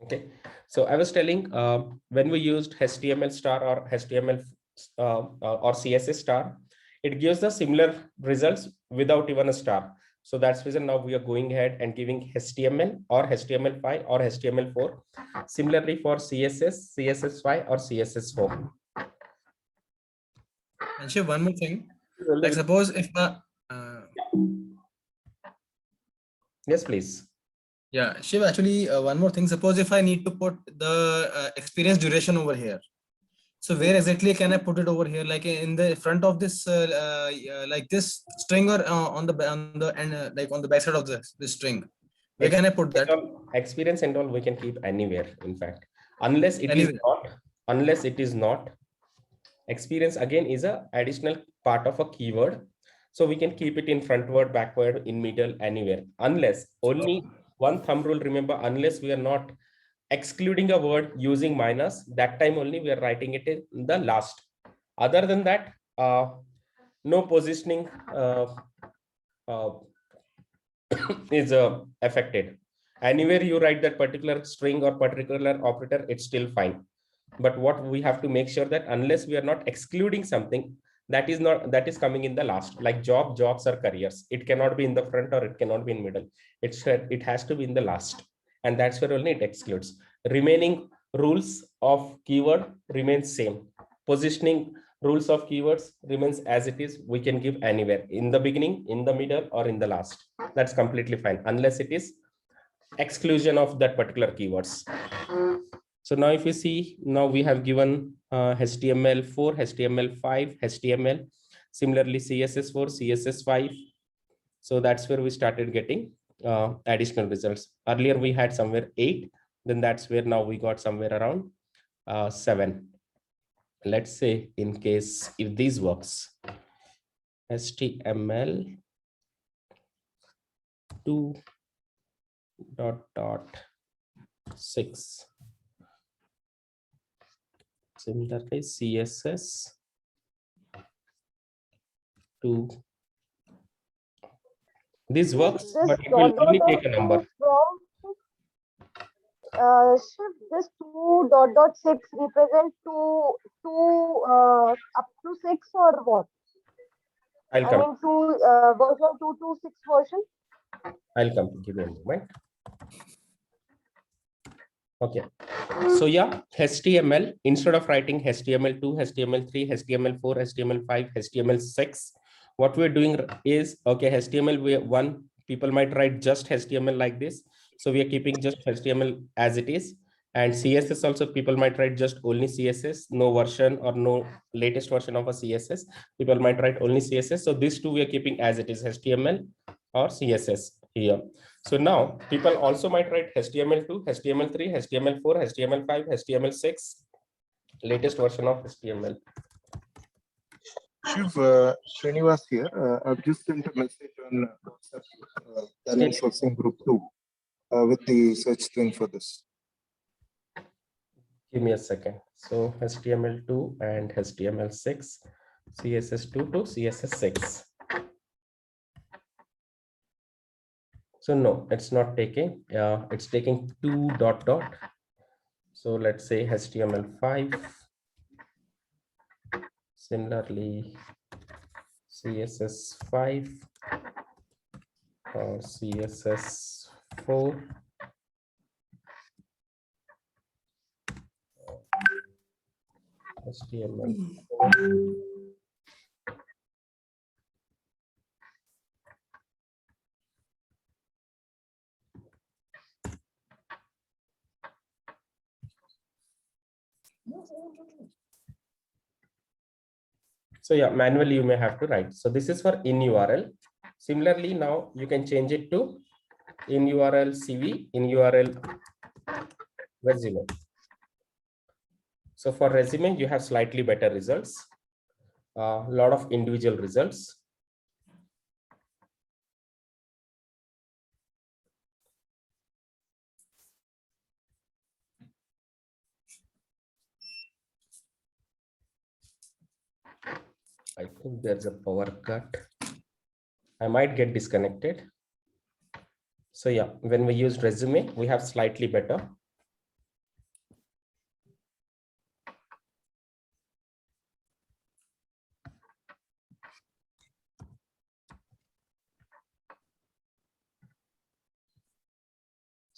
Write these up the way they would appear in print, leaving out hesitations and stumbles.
Okay, so I was telling when we used HTML star or HTML or CSS star, it gives the similar results without even a star. So that's reason now we are going ahead and giving HTML or HTML5 or HTML4. Similarly for CSS, CSS5 or CSS4. And Shiv, one more thing. Like suppose if yes, please. yeah, Shiv, actually one more thing. Suppose if I need to put the experience duration over here. So where exactly can I put it over here? Like in the front of this, like this string, or on the end, like on the back side of this string? Where can I put that? Experience and all we can keep anywhere, in fact, unless it is not. Experience again is a additional part of a keyword, so we can keep it in frontward, backward, in middle, anywhere, unless only one thumb rule. Remember, unless we are not excluding a word using minus, that time only we are writing it in the last. Other than that, no positioning is affected. Anywhere you write that particular string or particular operator, it's still fine. But what we have to make sure that unless we are not excluding something, that is coming in the last, like jobs or careers, it cannot be in the front or it cannot be in middle. It has to be in the last, and that's where only it excludes. Remaining rules of keyword remains same. Positioning rules of keywords remains as it is. We can give anywhere, in the beginning, in the middle, or in the last. That's completely fine, unless it is exclusion of that particular keywords. So now if you see, now we have given HTML4, HTML5, HTML, similarly CSS4, CSS5. So that's where we started getting additional results. Earlier we had somewhere 8, then that's where now we got somewhere around 7. Let's say in case if this works, HTML 2.6. Similarly, CSS 2. This works, but it will only take a number. Should this 2.6 represent two up to 6 or what? I'll come. I mean, version 2 to 6 version. I'll come. Give me a moment. Okay. So yeah, HTML, instead of writing HTML2, HTML3, HTML4, HTML5, HTML6, what we're doing is, okay, HTML1, people might write just HTML like this. So we are keeping just HTML as it is. And CSS also, people might write just only CSS, no version or no latest version of a CSS. People might write only CSS. So these two we are keeping as it is, HTML or CSS here. So now people also might write HTML2, HTML3, HTML4, HTML5, HTML6, latest version of HTML. Shiv, Srinivas here. I've just sent a message on WhatsApp, talent sourcing group 2 with the search string for this. Give me a second. So HTML2 and HTML6, CSS2 to CSS6. So no, it's not taking, it's taking 2 dot dot. So let's say HTML5, similarly CSS5 or CSS4. HTML4. So yeah, manually you may have to write. So this is for in URL. Similarly, now you can change it to in URL CV, in URL resume. So for resume, you have slightly better results, a lot of individual results. I think there's a power cut. I might get disconnected. So yeah, when we use resume, we have slightly better.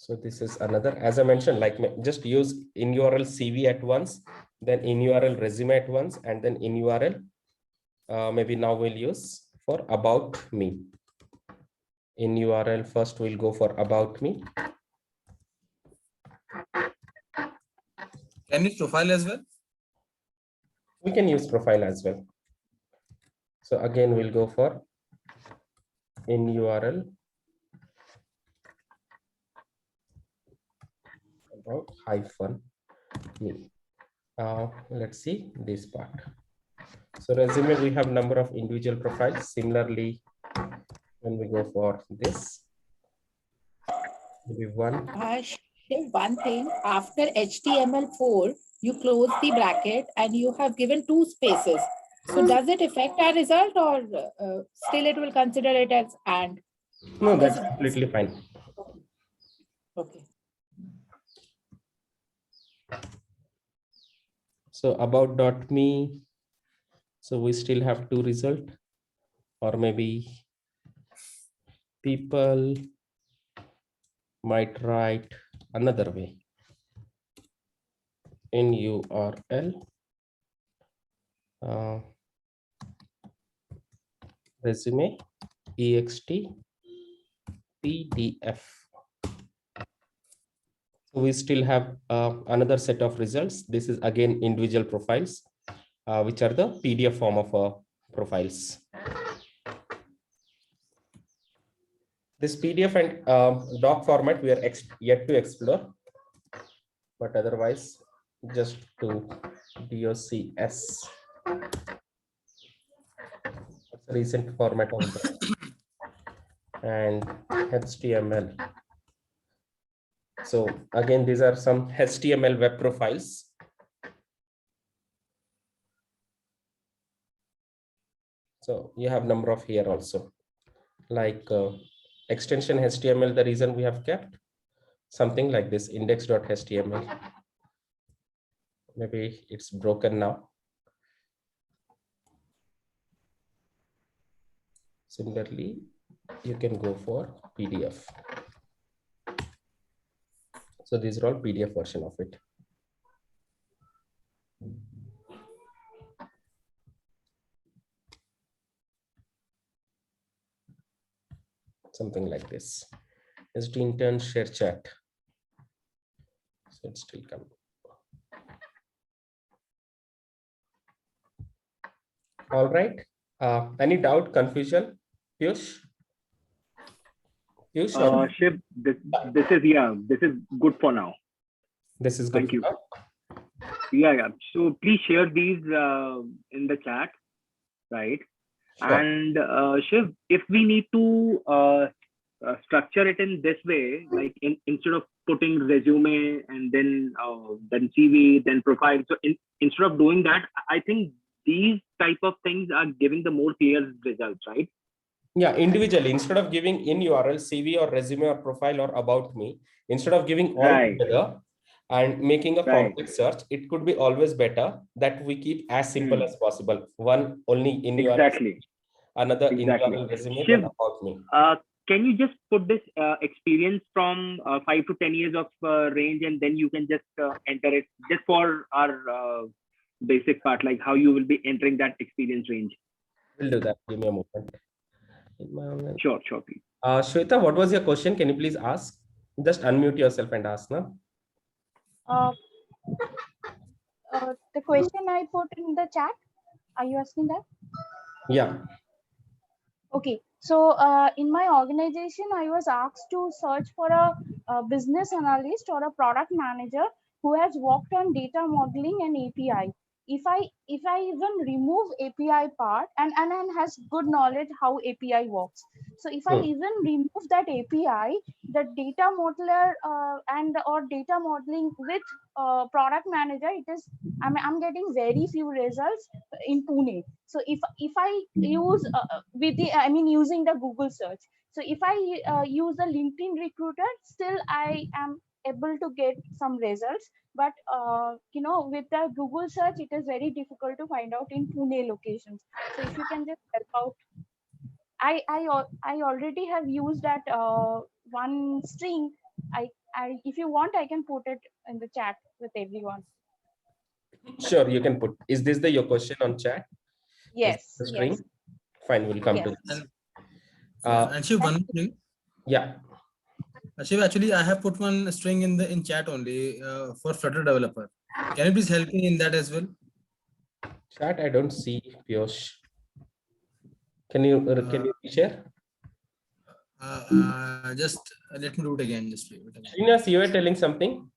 So this is another, as I mentioned, like just use in URL CV at once, then in URL resume at once, and then in URL, maybe now we'll use for about me. In URL, first we'll go for about me. Can you profile as well? We can use profile as well. So again, we'll go for in URL about hyphen me. Let's see this part. So resume, we have number of individual profiles. Similarly, when we go for this, maybe one. One thing, after HTML4, you close the bracket and you have given 2 spaces. So does it affect our result, or still it will consider it as and? No, that's completely fine. Okay. So about.me. So we still have 2 result, or maybe people might write another way. In URL, resume, ext, PDF. So we still have another set of results. This is again individual profiles, which are the PDF form of profiles. This PDF and doc format we are yet to explore, but otherwise just to DOCS. It's a recent format of the and HTML. So again, these are some HTML web profiles. So you have number of here also, like extension HTML. The reason we have kept something like this index.html. Maybe it's broken now. Similarly, you can go for PDF. So these are all PDF version of it. Something like this. Is the intern share chat. So it's still coming. All right. Any doubt, confusion? Piyush? Piyush? Shiv, this is good for now. This is good. Thank you. Yeah. So please share these in the chat, right? Sure. And Shiv, if we need to structure it in this way, like instead of putting resume and then CV, then profile. So instead of doing that, I think these type of things are giving the more clear results, right? Yeah, individually, instead of giving in URL, CV or resume or profile or about me, instead of giving all Right. together and making a Right. complex search, it could be always better that we keep as simple as possible. One only in URL, Exactly. another in Exactly. URL resume, Shiv, then about me. can you just put this experience from 5 to 10 years of range, and then you can just enter it just for our basic part, like how you will be entering that experience range? We'll do that. Give me a moment. Sure, please. Shweta, what was your question? Can you please ask? Just unmute yourself and ask now. The question I put in the chat, are you asking that? Yeah. Okay, so in my organization, I was asked to search for a business analyst or a product manager who has worked on data modeling and API. If I even remove API part and has good knowledge how API works. So if I even remove that API, the data modeler and or data modeling with product manager, I'm getting very few results in Pune. So if I use using the Google search. So if I use the LinkedIn recruiter, still I am able to get some results. But with the Google search, it is very difficult to find out in Pune locations. So if you can just help out. I already have used that one string if you want, I can put it in the chat with everyone. Sure, you can put. Is this your question on chat? Yes, The string? yes, Fine, we'll come to yes. this. And Shiv, one more thing. Yeah, Shiv, actually, I have put one string in chat only for Flutter developer. Can you please help me in that as well? chat, I don't see Piyush. Can you share? Just let me do it again. Just wait. Srinivas, you were telling something?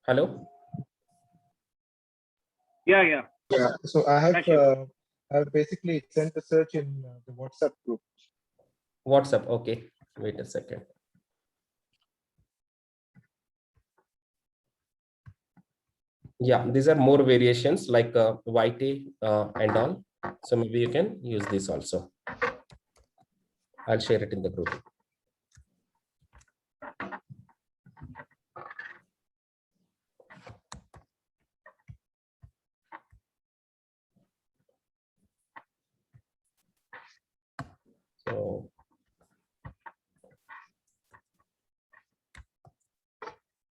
Hello? Yeah. Yeah, so I Yeah, sure. have basically sent the search in the WhatsApp group. WhatsApp. Okay. Wait a second. Yeah, these are more variations like YT and all. So maybe you can use this also. I'll share it in the group.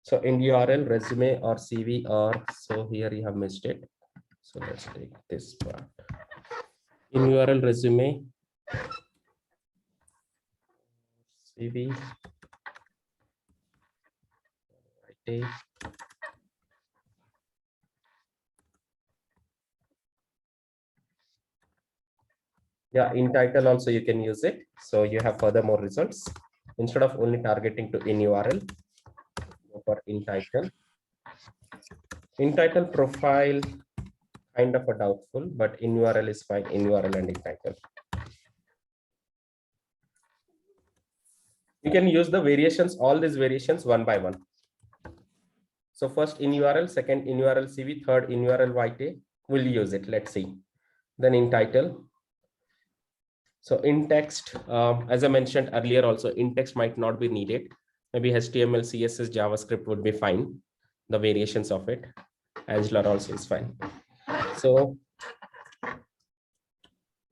So in URL, resume or CV, or so here you have missed it. So let's take this part. In URL, resume, CV, YT. Yeah, in title also you can use it. So you have further more results. Instead of only targeting to in URL, go for in title. In title profile, kind of a doubtful, but in URL is fine. In URL and in title. You can use the variations, all these variations one by one. So first in URL, second in URL CV, third in URL YT. We'll use it. Let's see. Then in title. So in text, as I mentioned earlier, also in text might not be needed. Maybe HTML, CSS, JavaScript would be fine. The variations of it. Angular also is fine. So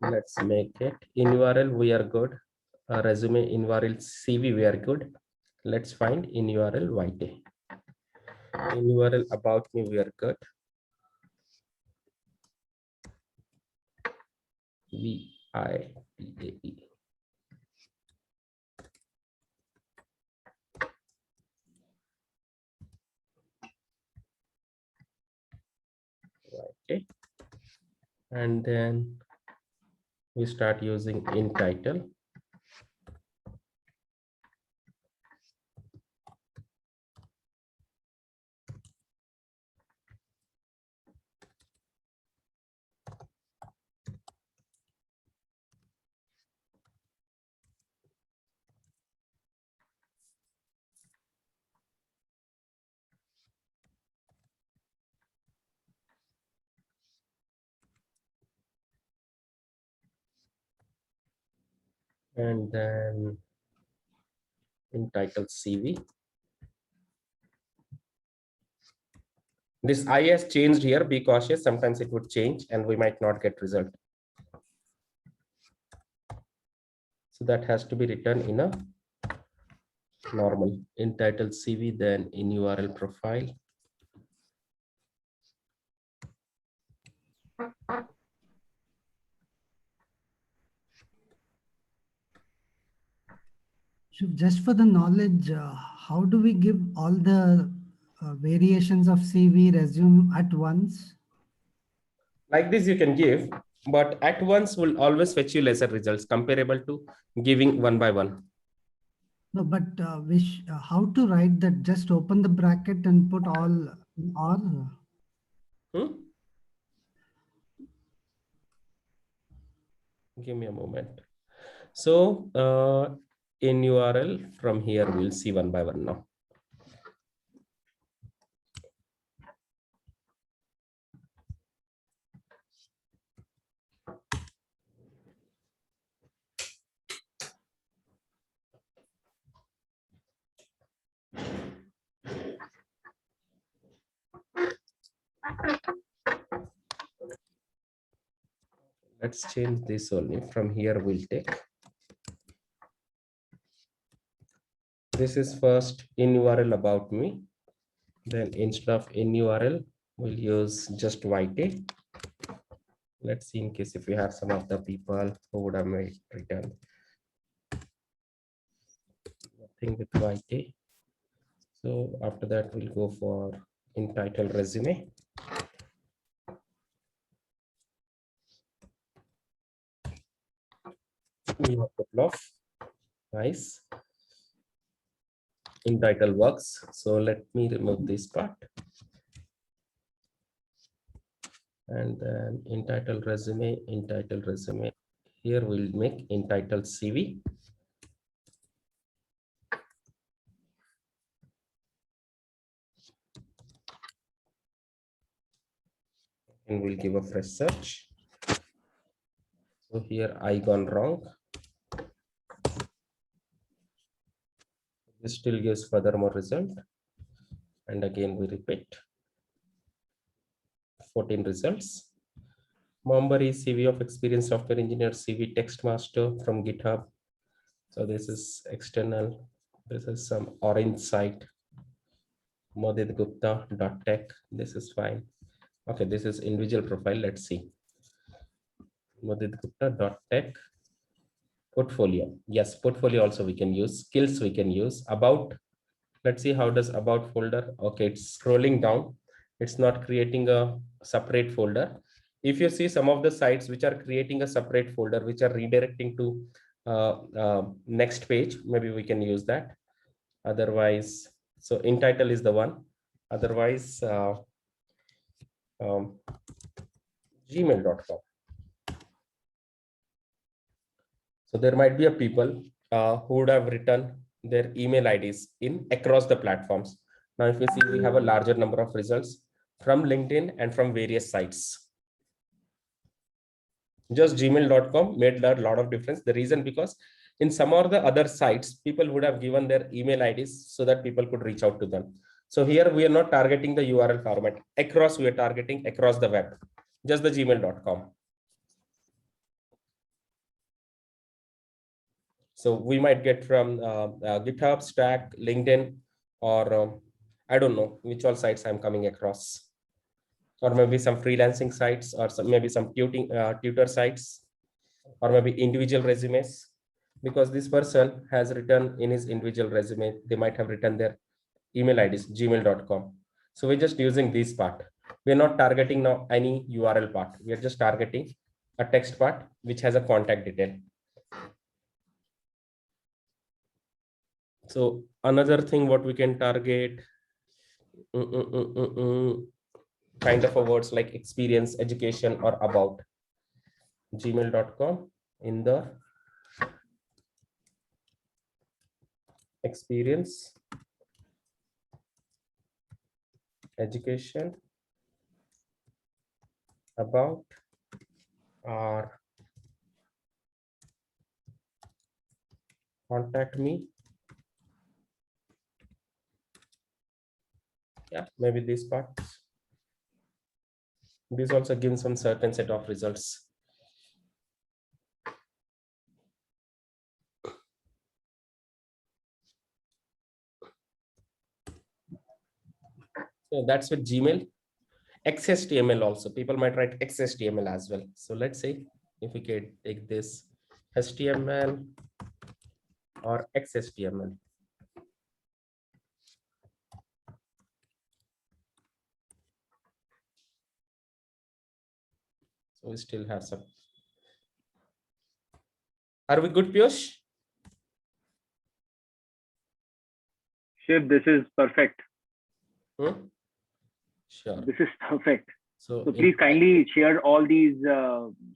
let's make it in URL. We are good. Resume in URL CV. We are good. Let's find in URL YT. In URL about me. We are good. VITAE. Okay, and then we start using in title. And then in title CV. This I has changed here. Be cautious. Sometimes it would change and we might not get result. So that has to be written in a normal in title CV, then in URL profile. So just for the knowledge, how do we give all the variations of CV resume at once? Like this you can give, but at once will always fetch you lesser results comparable to giving one by one. No, but how to write that? Just open the bracket and put all or? Give me a moment. So in URL from here, we'll see one by one now. Let's change this only. From here, we'll take. this is first in URL about me. Then instead of in URL, we'll use just YT. Let's see in case if we have some of the people who would have made return. Nothing with YT. So after that, we'll go for in title resume. We have a couple of nice in title works. So let me remove this part. And then in title resume, here we'll make in title CV. And we'll give a fresh search. So here I gone wrong. This still gives furthermore result. And again, we repeat 14 results. Mombari CV of experienced software engineer, CV text master from GitHub. So this is external. This is some orange site. Modit Gupta.tech. This is fine. Okay, this is individual profile. Let's see. Modit Gupta.tech. Portfolio. Yes, portfolio also we can use. Skills we can use. About. Let's see how does about folder. Okay, it's scrolling down. It's not creating a separate folder. If you see some of the sites which are creating a separate folder, which are redirecting to next page, maybe we can use that. Otherwise, so in title is the one. Otherwise, gmail.com. So there might be a people who would have written their email IDs in across the platforms. Now, if you see, we have a larger number of results from LinkedIn and from various sites. Just gmail.com made a lot of difference. The reason because in some of the other sites, people would have given their email IDs so that people could reach out to them. So here we are not targeting the URL format. Across, we are targeting across the web, just the gmail.com. So we might get from GitHub, Stack, LinkedIn, or I don't know which all sites I'm coming across. Or maybe some freelancing sites, or maybe some tutor sites, or maybe individual resumes, because this person has written in his individual resume, they might have written their email IDs, gmail.com. So we're just using this part. We're not targeting now any URL part. We are just targeting a text part, which has a contact detail. So another thing, what we can target, kind of a words like experience, education, or about. Gmail.com in the experience, education, about, or contact me. Yeah, maybe this part. This also gives some certain set of results. So that's with Gmail. XHTML also. People might write XHTML as well. So let's see if we can take this HTML or XHTML. So we still have some. Are we good, Piyush? Shiv, this is perfect. Sure. This is perfect. So please kindly share all these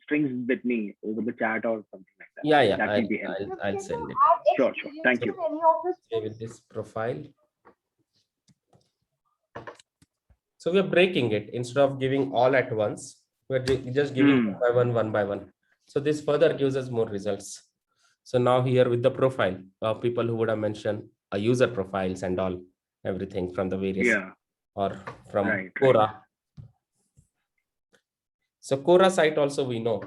strings with me over the chat or something like that. Yeah, That will be helpful. I'll send it. Sure. Thank you. With this profile. So we are breaking it. Instead of giving all at once, we're just giving one by one. So this further gives us more results. So now here with the profile, people who would have mentioned user profiles and all, everything from the various, or from Quora. Right. So Quora site also we know.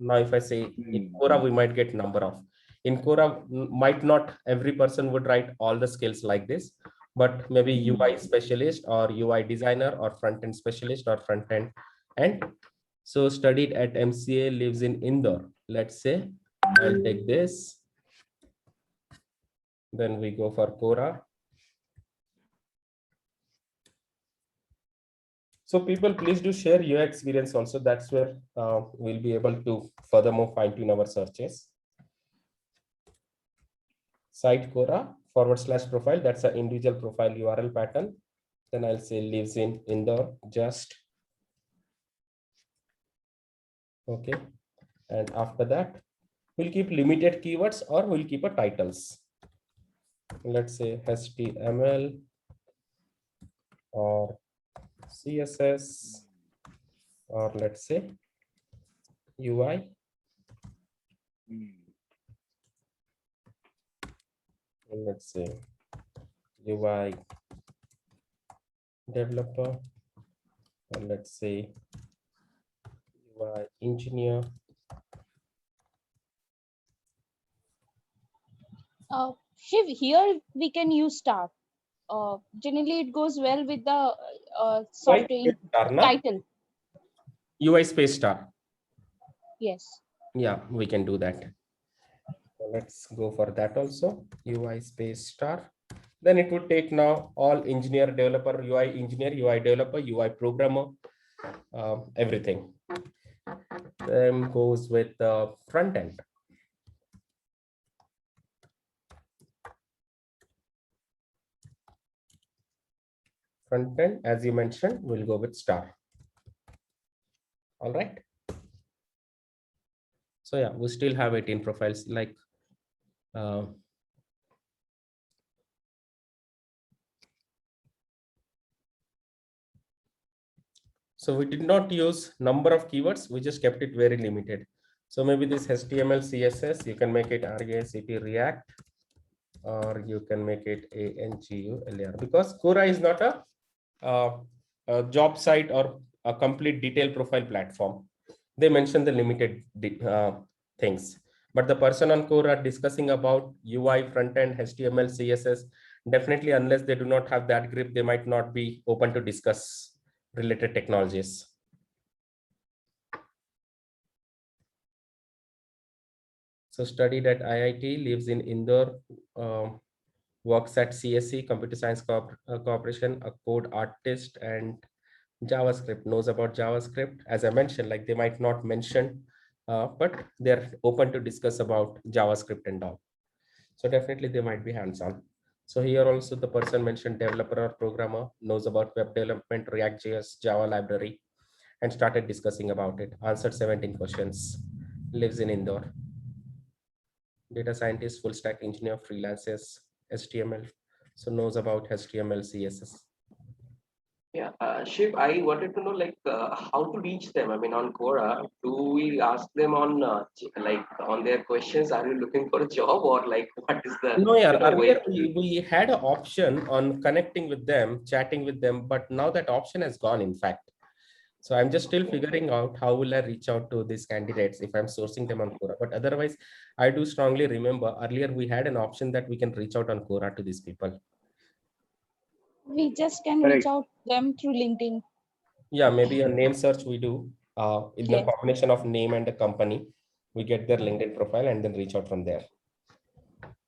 Now if I say in Quora, we might get number of. In Quora, might not every person would write all the skills like this, but maybe UI specialist or UI designer or front-end specialist or front-end. And so studied at MCA, lives in Indore. Let's say I'll take this. Then we go for Quora. So people, please do share your experience also. That's where we'll be able to furthermore fine tune our searches. Site Quora /profile. That's an individual profile URL pattern. Then I'll say lives in Indore, just. Okay. And after that, we'll keep limited keywords or we'll keep a titles. Let's say HTML or CSS, or let's say UI. Let's say UI developer, or let's say UI engineer. Shiv, here we can use star. Generally, it goes well with the software title. UI space star. Yes. Yeah, we can do that. So let's go for that also. UI space star. Then it would take now all engineer, developer, UI engineer, UI developer, UI programmer, everything. Then goes with the front end. Front end, as you mentioned, we'll go with star. All right. So yeah, we still have 18 profiles. Like so we did not use number of keywords. We just kept it very limited. So maybe this HTML, CSS, you can make it REACT React, or you can make it ANGULAR, because Quora is not a job site or a complete detailed profile platform. They mention the limited things, but the person on Quora discussing about UI, front end, HTML, CSS, definitely unless they do not have that grip, they might not be open to discuss related technologies. So studied at IIT, lives in Indore, works at CSE, Computer Science Corporation, a code artist, and JavaScript, knows about JavaScript. As I mentioned, like they might not mention, but they're open to discuss about JavaScript and all. So definitely they might be hands-on. So here also the person mentioned developer or programmer, knows about web development, React.js, Java library, and started discussing about it. Answered 17 questions, lives in Indore. Data scientist, full stack engineer, freelances, HTML, so knows about HTML, CSS. Yeah, Shiv, I wanted to know like how to reach them. I mean, on Quora, do we ask them on like on their questions? Are you looking for a job, or like what is the No, yeah, way earlier we had an option on connecting with them, chatting with them, but now that option has gone, in fact. So I'm just still figuring out how will I reach out to these candidates if I'm sourcing them on Quora. But otherwise, I do strongly remember earlier we had an option that we can reach out on Quora to these people. We just can reach out them through LinkedIn. Yeah, maybe a name search we do in the Yes. combination of name and the company. We get their LinkedIn profile and then reach out from there.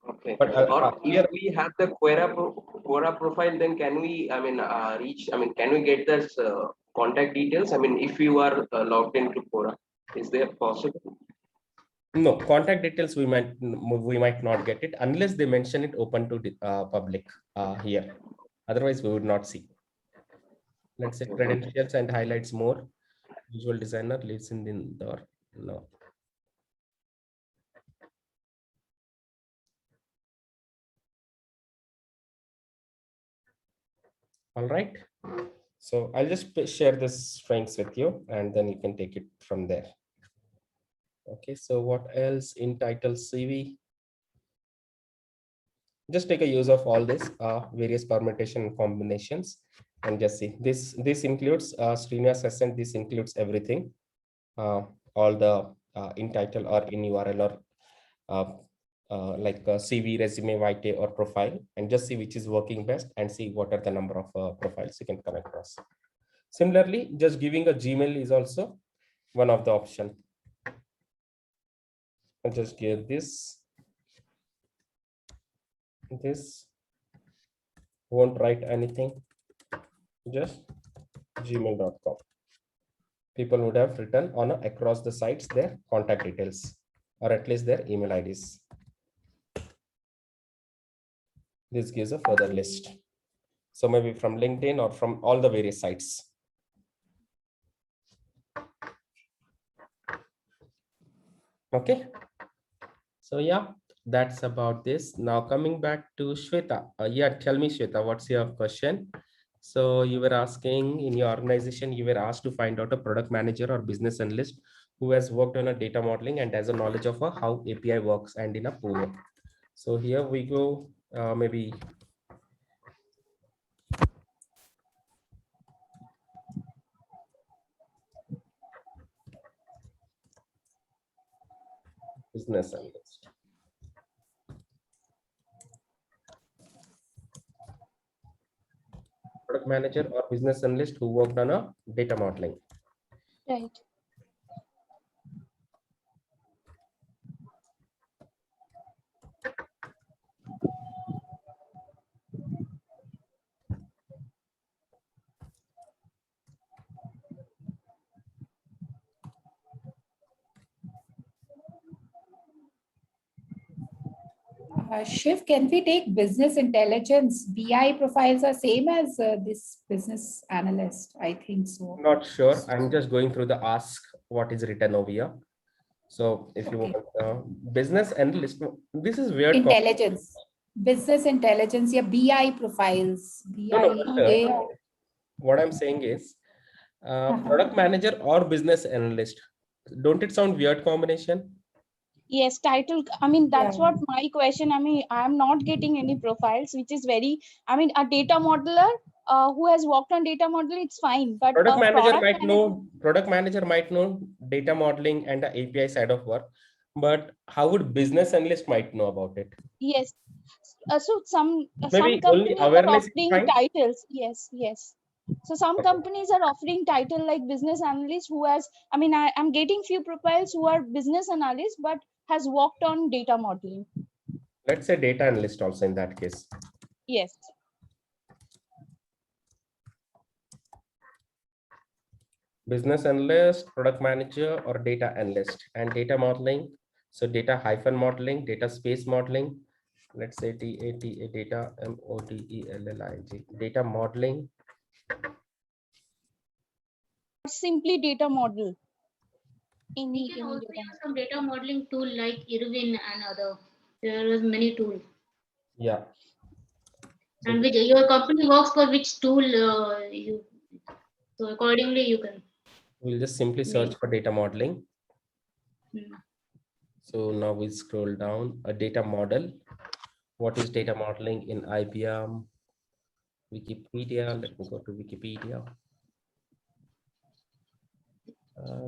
Okay. But or if we have the Quora profile, then can we, I mean, reach, I mean, can we get this contact details? I mean, if you are logged into Quora, is there possible? No, contact details we might not get it unless they mention it open to the public here. Otherwise, we would not see. Let's say credentials and highlights more. Visual designer lives in Indore. No. All right. So I'll just share this strengths with you and then you can take it from there. Okay, so what else in title CV? Just take a use of all this various permutation combinations and just see this includes Srinivas Ascent. This includes everything, all the in title or in URL or like a CV, resume, YT, or profile, and just see which is working best and see what are the number of profiles you can come across. Similarly, just giving a Gmail is also one of the option. I'll just give this won't write anything, just gmail.com. People would have written on across the sites their contact details or at least their email IDs. This gives a further list. So maybe from LinkedIn or from all the various sites. Okay. So yeah, that's about this. Now coming back to Shweta. Yeah, tell me, Shweta, what's your question? So you were asking in your organization, you were asked to find out a product manager or business analyst who has worked on a data modeling and has a knowledge of how API works and in a Pune. So here we go, maybe. Business analyst. Product manager or business analyst who worked on a data modeling. Right. Shiv, can we take business intelligence? BI profiles are same as this business analyst. I think so. Not sure. I'm just going through the ask what is written over here. So if you Okay. want business analyst, this is weird. Intelligence, business intelligence, yeah, BI profiles. BI, No, they are. what I'm saying is product manager or business analyst. Don't it sound weird combination? Yes, title. I mean, that's Yeah. what my question. I mean, I'm not getting any profiles, which is very, I mean, a data modeler who has worked on data model, it's fine. But Product a manager product might manager, know, product manager might know data modeling and the API side of work, but how would business analyst might know about it? yes. So some Maybe only companies are awareness is offering fine. titles. Yes, yes. So some Okay. companies are offering title like business analyst who has, I mean, I'm getting few profiles who are business analysts, but has worked on data modeling. Let's say data analyst also in that case. Yes. Business analyst, product manager, or data analyst, and data modeling. So data hyphen modeling, data space modeling. Let's say DATA, data MODELLING, data modeling. Simply data model. We can also use some data modeling tool like Irwin and other. There are many tools. Yeah. So and which your company works for which tool you. So accordingly you can. we'll just simply search for data modeling. Hmm. So now we scroll down a data model. What is data modeling in IBM? Wikipedia. Let me go to Wikipedia.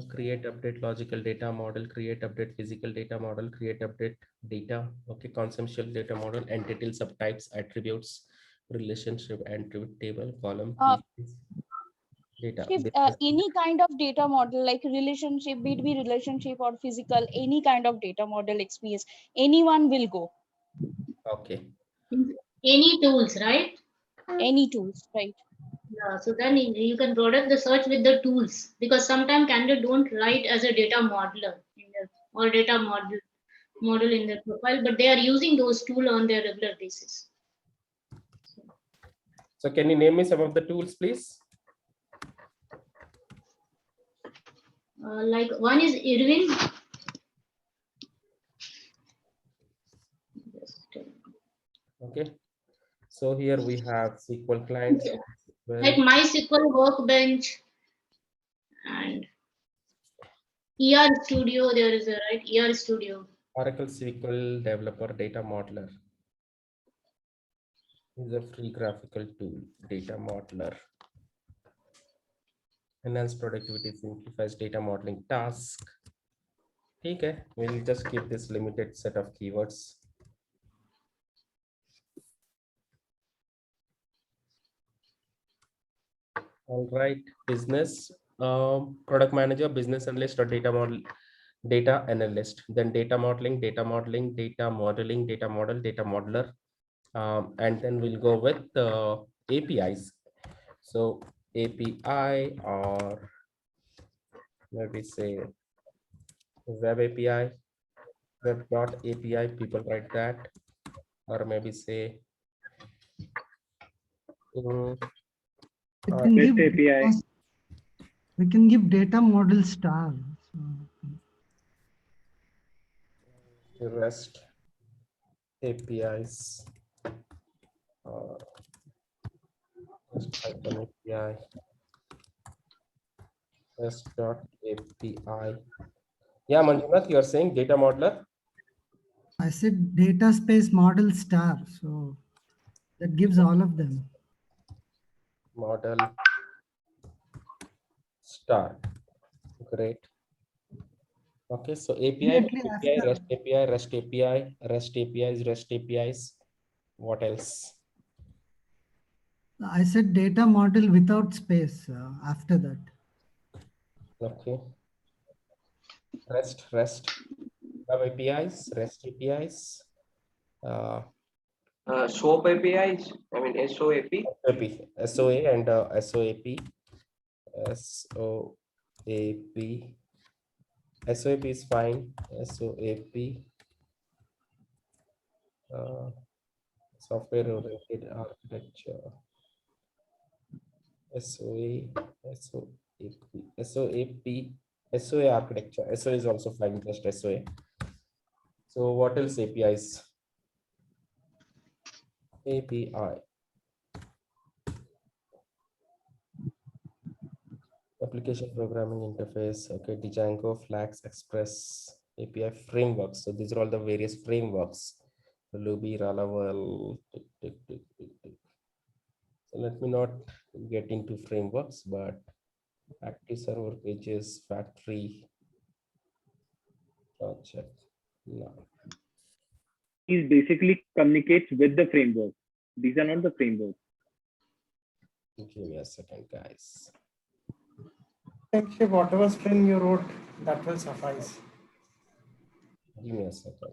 Create, update logical data model, create, update physical data model, create, update data. Okay, conceptual data model, entity subtypes, attributes, relationship, attribute table, column, keys, data. If any kind of data model like relationship, B2B relationship or physical, any kind of data model experience, anyone will go. Okay. Any tools, right? Any tools, right? Yeah, so then you can broaden the search with the tools because sometimes candidate don't write as a data modeler in their, or data model in their profile, but they are using those tools on their regular basis. So can you name me some of the tools, please? Like one is Irwin. Okay. So here we have SQL clients. Like MySQL Workbench and ER Studio. There is a right ER Studio. Oracle SQL Developer Data Modeler is a free graphical tool. Data Modeler. Enhance productivity, simplifies data modeling task. Okay, we'll just keep this limited set of keywords. All right, business, product manager, business analyst, or data model, data analyst. Then data modeling, data modeling, data modeling, data model, data modeler, and then we'll go with APIs. So API, or maybe say web API, web.api, people write that, or maybe say mm, We uh, can REST give API. we can give data model star. So, REST APIs, or REST Python API, REST.api. Yeah, Manjunath, you are saying data modeler? I said data space model star. So that gives all of them. Model star. Great. Okay, so API, Immediately API, after, REST API, REST API, REST APIs, REST APIs. What else? I said data model without space after that. Okay. REST Web APIs, REST APIs, SOAP APIs, I mean SOAP. SOAP, SOA and SOAP, SOAP, SOAP is fine, SOAP, software oriented architecture, SOA, SOAP, SOA architecture, SOA is also fine, just SOA. So what else APIs? API. Application programming interface, okay, Django, Flask, Express, API frameworks. So these are all the various frameworks. Ruby, Laravel. So let me not get into frameworks, but active server pages, factory, project. No. It basically communicates with the framework. These are not the frameworks. Give me a second, guys. Actually, whatever string you wrote, that will suffice. Give me a second.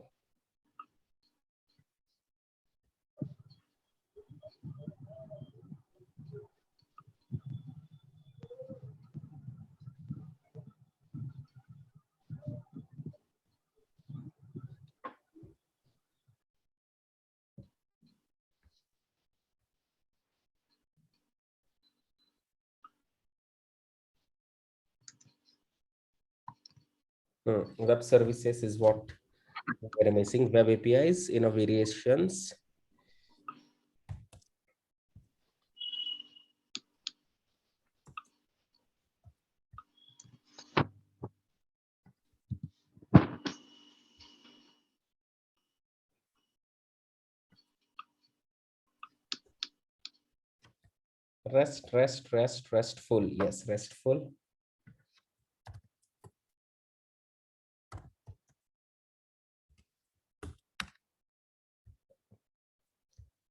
Web services is what we're missing. Web APIs in a variations. RESTful. Yes, RESTful.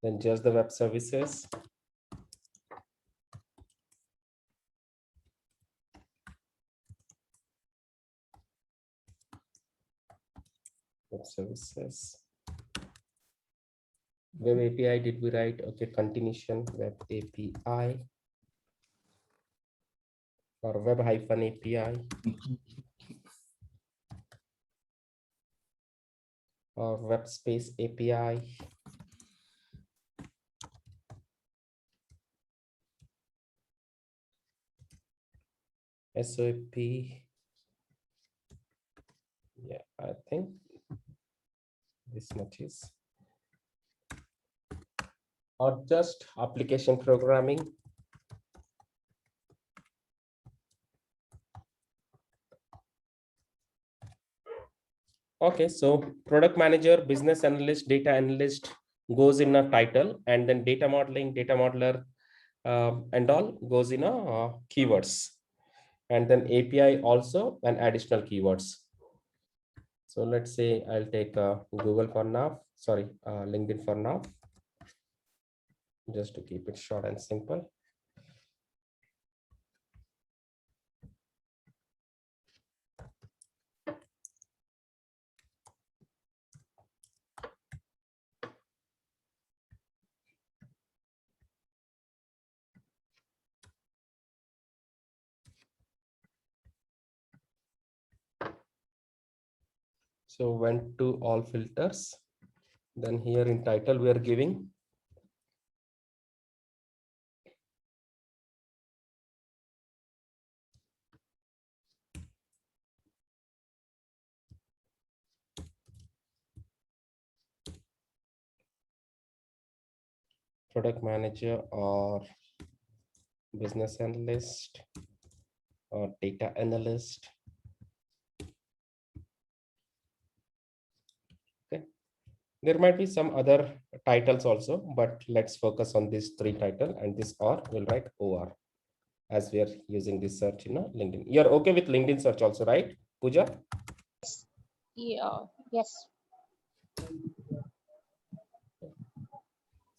Then just the web services. Web services. Web API, did we write? Okay, continuation, web API. Or web hyphen API. Or web space API. SOAP. Yeah, I think this much is. Or just application programming. Okay, so product manager, business analyst, data analyst goes in a title, and then data modeling, data modeler, and all goes in a keywords, and then API also an additional keywords. So let's say I'll take Google for now, sorry, LinkedIn for now, just to keep it short and simple. So went to all filters. Then here in title, we are giving product manager or business analyst or data analyst. Okay. There might be some other titles also, but let's focus on these three titles, and this or will write OR as we are using this search in LinkedIn. You're okay with LinkedIn search also, right, Pooja? Yeah. Yes.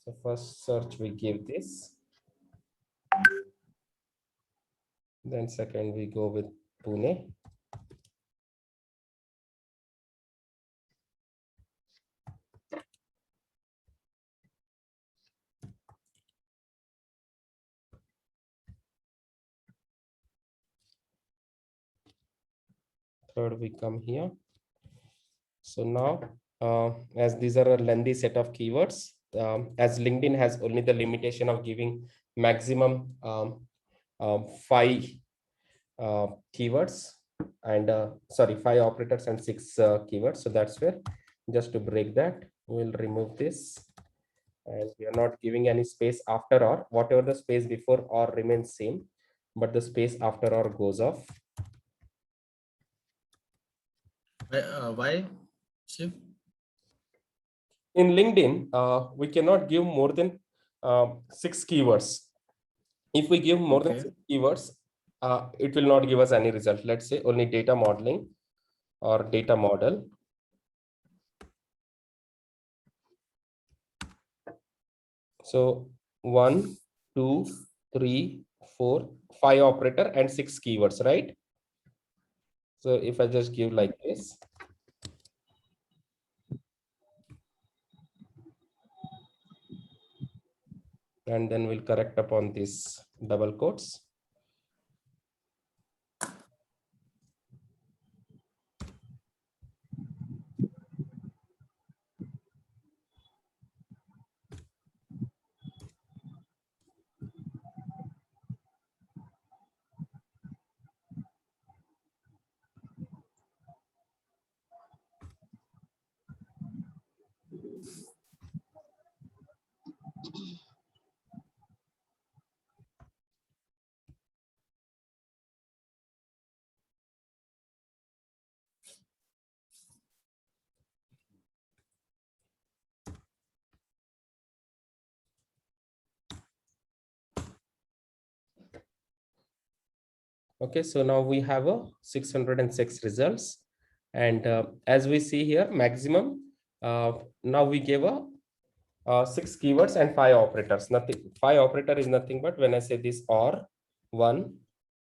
So first search we give this. Then second we go with Pune. Third we come here. So now as these are a lengthy set of keywords, as LinkedIn has only the limitation of giving maximum 5 keywords and 5 operators and 6 keywords. So that's where, just to break that, we'll remove this, and we are not giving any space after or. Whatever the space before or remains same, but the space after or goes off. Why, Shiv? In LinkedIn, we cannot give more than 6 keywords. If we give more than 6 keywords, it will not give us any result. Let's say only data modeling or data model. So 1, 2, 3, 4, 5 operator and 6 keywords, right? So if I just give like this, and then we'll correct upon these double quotes. Okay, so now we have a 606 results, and as we see here, maximum. Now we gave a 6 keywords and 5 operators. Nothing. 5 operator is nothing but when I say this or 1,